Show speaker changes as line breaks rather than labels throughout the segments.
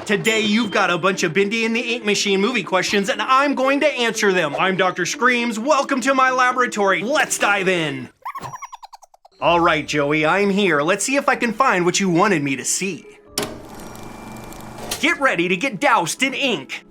Today you've got a bunch of Bendy and the Ink Machine movie questions and I'm going to answer them. I'm Dr. Screams, welcome to my laboratory. Let's dive in. All right, Joey, I'm here. Let's see if I can find what you wanted me to see. Get ready to get doused in ink.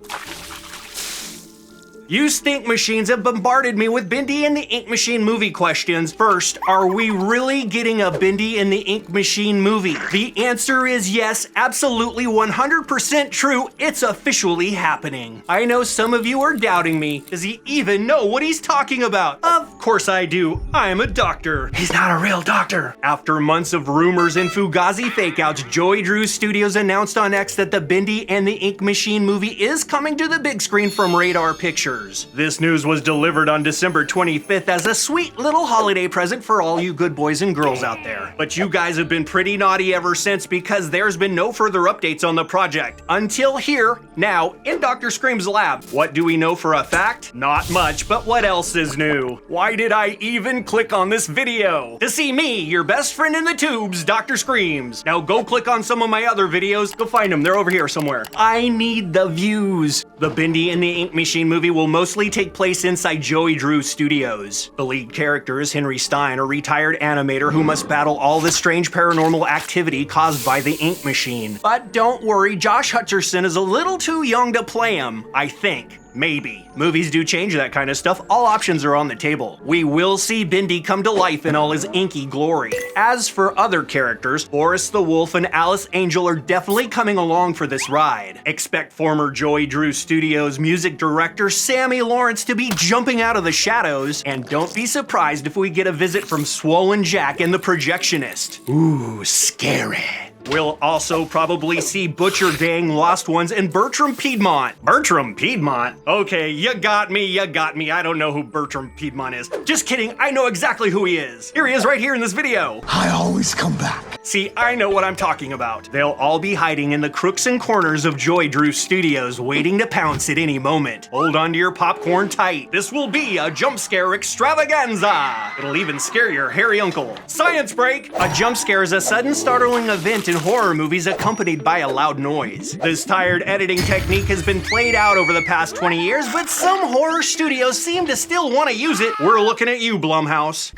You stink machines have bombarded me with Bendy and the Ink Machine movie questions. First, are we really getting a Bendy and the Ink Machine movie? The answer is yes, absolutely 100% true. It's officially happening. I know some of you are doubting me. Does he even know what he's talking about? Of course I do. I'm a doctor. He's not a real doctor. After months of rumors and Fugazi fakeouts, Joey Drew Studios announced on X that the Bendy and the Ink Machine movie is coming to the big screen from Radar Pictures. This news was delivered on December 25th as a sweet little holiday present for all you good boys and girls out there. But you guys have been pretty naughty ever since because there's been no further updates on the project. Until here, now, in Dr. Screams' lab. What do we know for a fact? Not much, but what else is new? Why did I even click on this video? To see me, your best friend in the tubes, Dr. Screams. Now go click on some of my other videos. Go find them, they're over here somewhere. I need the views. The Bendy and the Ink Machine movie will mostly take place inside Joey Drew Studios. The lead character is Henry Stein, a retired animator who must battle all the strange paranormal activity caused by the ink machine. But don't worry, Josh Hutcherson is a little too young to play him, I think. Maybe. Movies do change that kind of stuff. All options are on the table. We will see Bendy come to life in all his inky glory. As for other characters, Boris the Wolf and Alice Angel are definitely coming along for this ride. Expect former Joey Drew Studios music director Sammy Lawrence to be jumping out of the shadows, and don't be surprised if we get a visit from Swollen Jack and the Projectionist. Ooh, scary. We'll also probably see Butcher Dang Lost Ones and Bertram Piedmont. Bertram Piedmont? Okay, you got me. I don't know who Bertram Piedmont is. Just kidding, I know exactly who he is. Here he is right here in this video.
I always come back.
See, I know what I'm talking about. They'll all be hiding in the crooks and corners of Joey Drew Studios, waiting to pounce at any moment. Hold on to your popcorn tight. This will be a jump scare extravaganza. It'll even scare your hairy uncle. Science break! A jump scare is a sudden startling event in horror movies accompanied by a loud noise. This tired editing technique has been played out over the past 20 years, but some horror studios seem to still want to use it. We're looking at you, Blumhouse.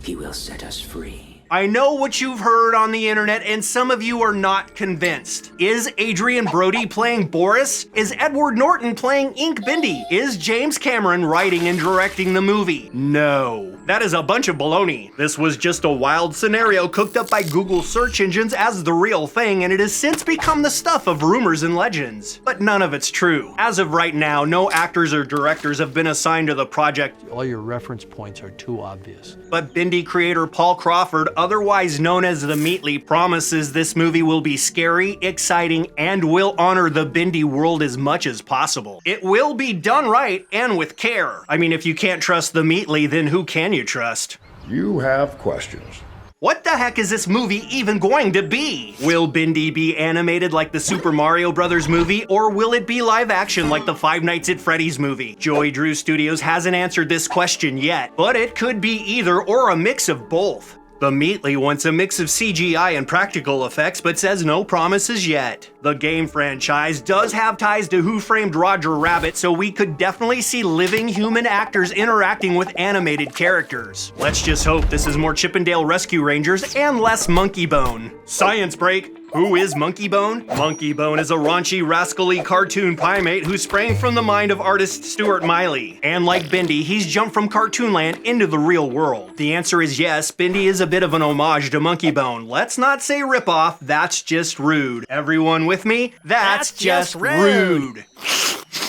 He will set us free.
I know what you've heard on the internet, and some of you are not convinced. Is Adrian Brody playing Boris? Is Edward Norton playing Ink Bendy? Is James Cameron writing and directing the movie? No. That is a bunch of baloney. This was just a wild scenario cooked up by Google search engines as the real thing, and it has since become the stuff of rumors and legends. But none of it's true. As of right now, no actors or directors have been assigned to the project.
All your reference points are too obvious.
But Bendy creator Paul Crawford, otherwise known as the Meatly, promises this movie will be scary, exciting, and will honor the Bendy world as much as possible. It will be done right and with care. I mean, if you can't trust the Meatly, then who can you trust?
You have questions.
What the heck is this movie even going to be? Will Bendy be animated like the Super Mario Brothers movie, or will it be live action like the Five Nights at Freddy's movie? Joey Drew Studios hasn't answered this question yet, but it could be either or a mix of both. The Meatly wants a mix of CGI and practical effects, but says no promises yet. The game franchise does have ties to Who Framed Roger Rabbit, so we could definitely see living human actors interacting with animated characters. Let's just hope this is more Chippendale Rescue Rangers and less Monkey Bone. Science break! Who is Monkey Bone? Monkey Bone is a raunchy, rascally cartoon primate who sprang from the mind of artist Stuart Miley. And like Bendy, he's jumped from cartoonland into the real world. The answer is yes, Bendy is a bit of an homage to Monkey Bone. Let's not say ripoff, that's just rude. Everyone with me? That's just rude.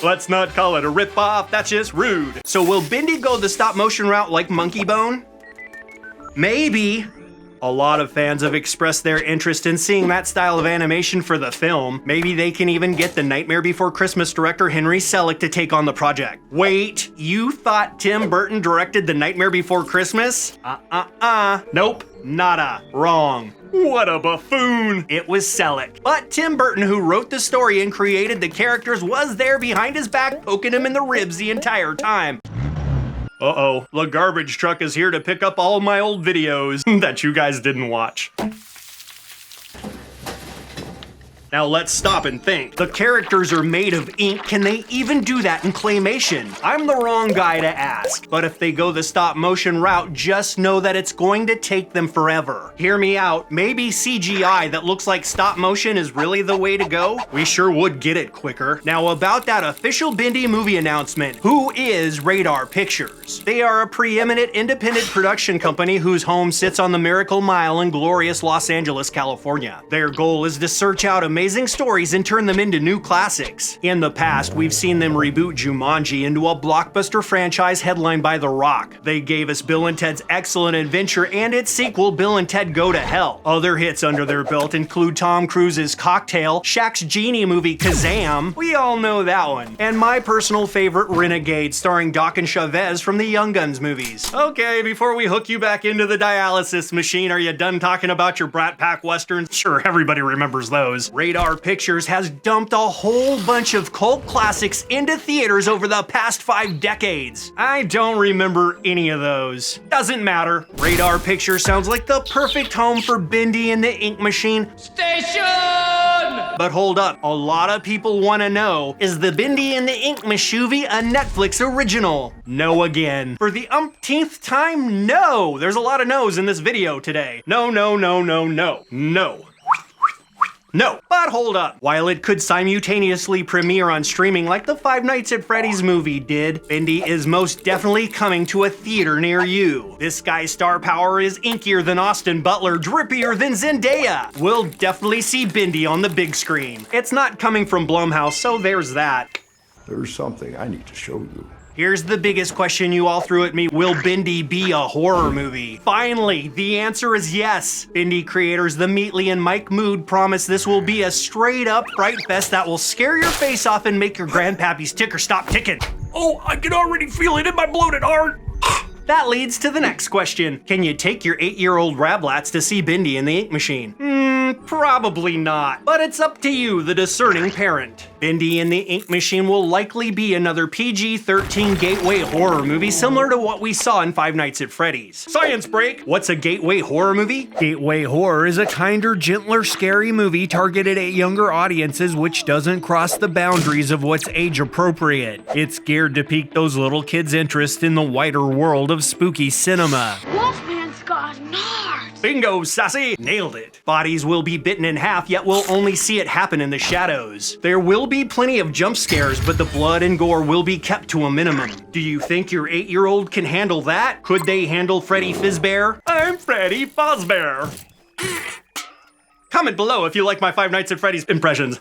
Let's not call it a ripoff, that's just rude. So will Bendy go the stop motion route like Monkey Bone? Maybe. A lot of fans have expressed their interest in seeing that style of animation for the film. Maybe they can even get the Nightmare Before Christmas director Henry Selick to take on the project. Wait, you thought Tim Burton directed The Nightmare Before Christmas? Nope, nada, wrong. What a buffoon! It was Selick. But Tim Burton, who wrote the story and created the characters, was there behind his back poking him in the ribs the entire time. Uh-oh, the garbage truck is here to pick up all my old videos that you guys didn't watch. Now let's stop and think. The characters are made of ink. Can they even do that in claymation? I'm the wrong guy to ask. But if they go the stop motion route, just know that it's going to take them forever. Hear me out. Maybe CGI that looks like stop motion is really the way to go? We sure would get it quicker. Now about that official Bendy movie announcement, who is Radar Pictures? They are a preeminent independent production company whose home sits on the Miracle Mile in glorious Los Angeles, California. Their goal is to search out amazing stories and turn them into new classics. In the past, we've seen them reboot Jumanji into a blockbuster franchise headlined by The Rock. They gave us Bill and Ted's Excellent Adventure and its sequel, Bill and Ted Go to Hell. Other hits under their belt include Tom Cruise's Cocktail, Shaq's Genie movie Kazam, we all know that one, and my personal favorite, Renegade, starring Doc and Chavez from the Young Guns movies. Okay, before we hook you back into the dialysis machine, are you done talking about your Brat Pack westerns? Sure, everybody remembers those. Radar Pictures has dumped a whole bunch of cult classics into theaters over the past 5 decades. I don't remember any of those. Doesn't matter. Radar Pictures sounds like the perfect home for Bendy and the Ink Machine.
Station!
But hold up, a lot of people want to know, is the Bendy and the Ink Machine a Netflix original? No again. For the umpteenth time, no! There's a lot of no's in this video today. No, no, no, no, no, no. No, but hold up. While it could simultaneously premiere on streaming like the Five Nights at Freddy's movie did, Bendy is most definitely coming to a theater near you. This guy's star power is inkier than Austin Butler, drippier than Zendaya. We'll definitely see Bendy on the big screen. It's not coming from Blumhouse, so there's that.
There's something I need to show you.
Here's the biggest question you all threw at me. Will Bendy be a horror movie? Finally, the answer is yes. Bendy creators The Meatly and Mike Mood promise this will be a straight up fright fest that will scare your face off and make your grandpappy's ticker stop ticking. Oh, I can already feel it in my bloated heart. That leads to the next question. Can you take your 8-year-old Rablats to see Bendy and the Ink Machine? Probably not. But it's up to you, the discerning parent. Bendy and the Ink Machine will likely be another PG-13 gateway horror movie similar to what we saw in Five Nights at Freddy's. Science break! What's a gateway horror movie? Gateway horror is a kinder, gentler, scary movie targeted at younger audiences which doesn't cross the boundaries of what's age appropriate. It's geared to pique those little kids' interest in the wider world of spooky cinema.
Wolfman's got nards!
Bingo, sassy! Nailed it. Bodies will be bitten in half, yet we'll only see it happen in the shadows. There will be plenty of jump scares, but the blood and gore will be kept to a minimum. Do you think your 8-year-old can handle that? Could they handle Freddy Fazbear? I'm Freddy Fazbear. Comment below if you like my Five Nights at Freddy's impressions.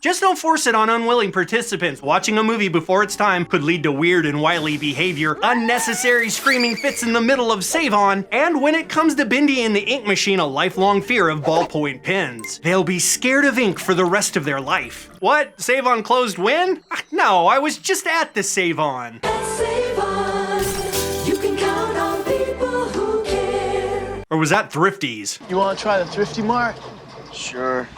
Just don't force it on unwilling participants. Watching a movie before its time could lead to weird and wily behavior, unnecessary screaming fits in the middle of Save On, and when it comes to Bendy and the Ink Machine, a lifelong fear of ballpoint pens. They'll be scared of ink for the rest of their life. What? Save On closed when? No, I was just at the Save On.
Save On. You can count on people who care.
Or was that Thrifty's?
You want to try the Thrifty Mart? Sure.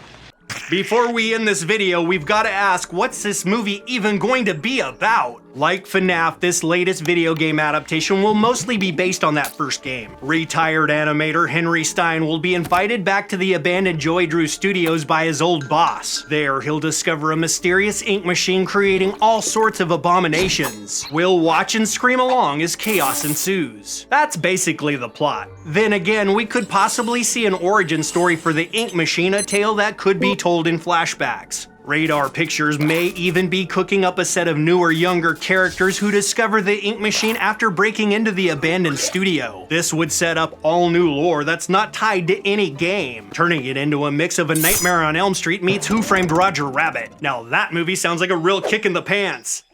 Before we end this video, we've got to ask, what's this movie even going to be about? Like FNAF, this latest video game adaptation will mostly be based on that first game. Retired animator Henry Stein will be invited back to the abandoned Joy Drew Studios by his old boss. There, he'll discover a mysterious ink machine creating all sorts of abominations. We'll watch and scream along as chaos ensues. That's basically the plot. Then again, we could possibly see an origin story for the Ink Machine, a tale that could be told in flashbacks. Radar Pictures may even be cooking up a set of newer, younger characters who discover the Ink Machine after breaking into the abandoned studio. This would set up all new lore that's not tied to any game, turning it into a mix of A Nightmare on Elm Street meets Who Framed Roger Rabbit. Now that movie sounds like a real kick in the pants.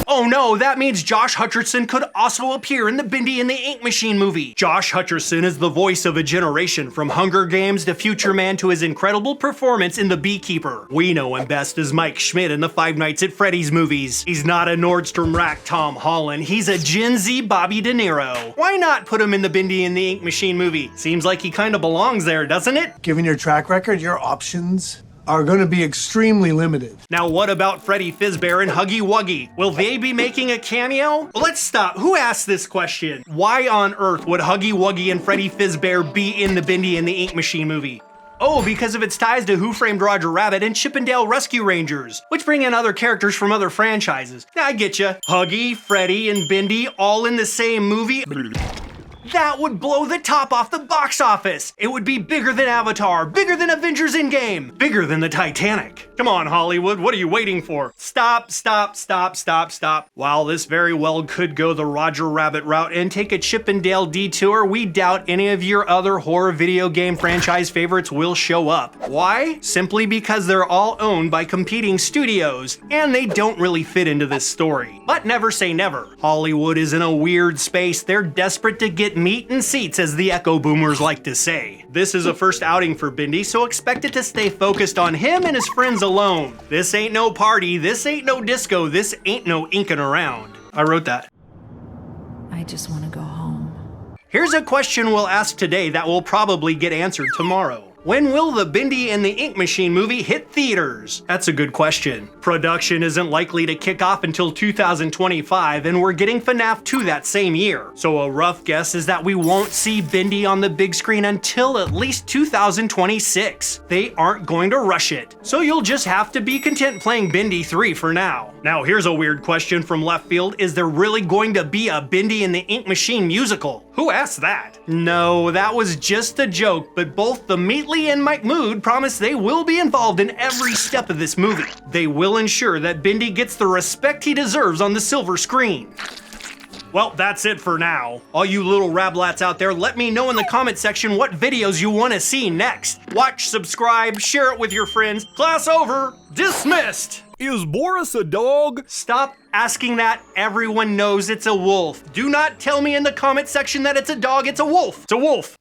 Oh no, that means Josh Hutcherson could also appear in the Bendy and the Ink Machine movie. Josh Hutcherson is the voice of a generation, from Hunger Games to Future Man to his incredible performance in The Beekeeper. We know him best as Mike Schmidt in the Five Nights at Freddy's movies. He's not a Nordstrom Rack Tom Holland, he's a Gen Z Bobby De Niro. Why not put him in the Bendy and the Ink Machine movie? Seems like he kinda belongs there, doesn't it?
Given your track record, your options are going to be extremely limited.
Now what about Freddy Fazbear and Huggy Wuggy? Will they be making a cameo? Well, let's stop. Who asked this question? Why on earth would Huggy Wuggy and Freddy Fazbear be in the Bendy and the Ink Machine movie? Oh, because of its ties to Who Framed Roger Rabbit and Chippendale Rescue Rangers, which bring in other characters from other franchises. I get ya. Huggy, Freddy, and Bendy all in the same movie? That would blow the top off the box office. It would be bigger than Avatar, bigger than Avengers Endgame, bigger than the Titanic. Come on, Hollywood, what are you waiting for? Stop. While this very well could go the Roger Rabbit route and take a Chippendale detour, we doubt any of your other horror video game franchise favorites will show up. Why? Simply because they're all owned by competing studios, and they don't really fit into this story. But never say never. Hollywood is in a weird space. They're desperate to get meat and seats, as the echo boomers like to say. This is a first outing for Bendy, so expect it to stay focused on him and his friends alone. This ain't no party, this ain't no disco, this ain't no inking around. I wrote that.
I just want to go home.
Here's a question we'll ask today that will probably get answered tomorrow. When will the Bendy and the Ink Machine movie hit theaters? That's a good question. Production isn't likely to kick off until 2025, and we're getting FNAF 2 that same year. So a rough guess is that we won't see Bendy on the big screen until at least 2026. They aren't going to rush it. So you'll just have to be content playing Bendy 3 for now. Now here's a weird question from left field. Is there really going to be a Bendy and the Ink Machine musical? Who asked that? No, that was just a joke, but both the Meatly and Mike Mood promise they will be involved in every step of this movie. They will ensure that Bendy gets the respect he deserves on the silver screen. Well, that's it for now. All you little rablats out there, let me know in the comment section what videos you want to see next. Watch, subscribe, share it with your friends. Class over. Dismissed.
Is Boris a dog?
Stop asking that. Everyone knows it's a wolf. Do not tell me in the comment section that it's a dog, it's a wolf. It's a wolf.